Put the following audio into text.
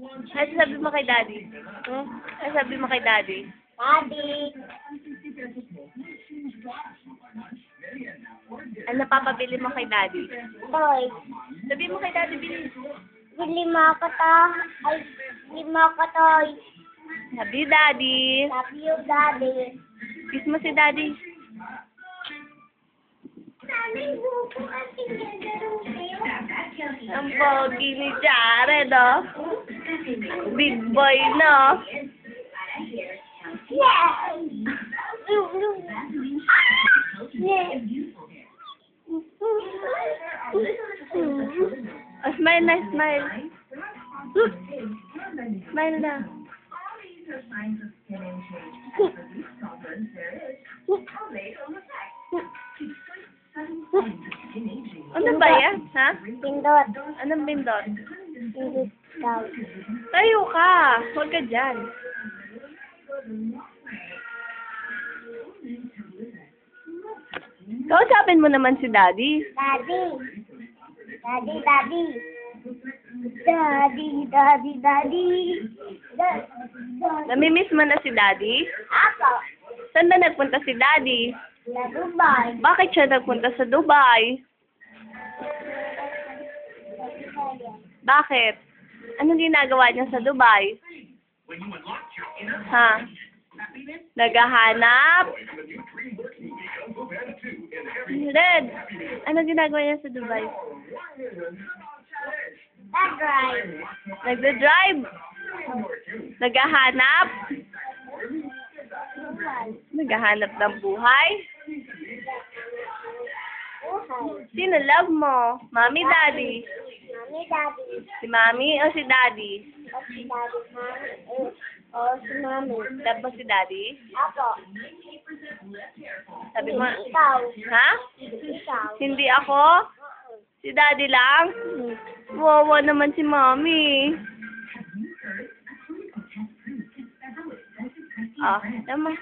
Ano sabi mo kay Daddy? Ano sabi mo kay Daddy? Daddy. Ano papabili mo kay Daddy? Toy. Sabi mo kay Daddy, bili. Bili mo ako to. Ay, bili mo ako toy. Sabi Daddy. Love you, Daddy. Kiss mo si Daddy. Ang pogi ni Jared, oh. Big boy, no? Yeah. Oh, smile na, smile. Smile na. Ano ba yan, ha? Pindot. Anong pindot? Pindot daw. Tayo ka. Huwag ka dyan. Kausapin mo naman si Daddy. Daddy. Daddy, Daddy. Daddy, Daddy, Daddy. Namimiss mo na si Daddy? Ako. Saan na nagpunta si Daddy? Sa Dubai. Bakit siya nagpunta sa Dubai? Bakit? Anong ginagawa niya sa Dubai? Ha? Naghahanap? Red, anong ginagawa niya sa Dubai? Nag-drive. Nagda-drive? Naghahanap? Naghahanap ng buhay? Buhay. Sino love mo? Mommy, Daddy? Mami, Daddy. Si Mommy o si Daddy? O si Daddy, Mami. O si Mami. Love mo si Daddy? Ako. Sabi mo, Ikaw. ha? Ikaw. Hindi ako? Si Daddy lang? Wawa naman si Mommy. Ah, naman.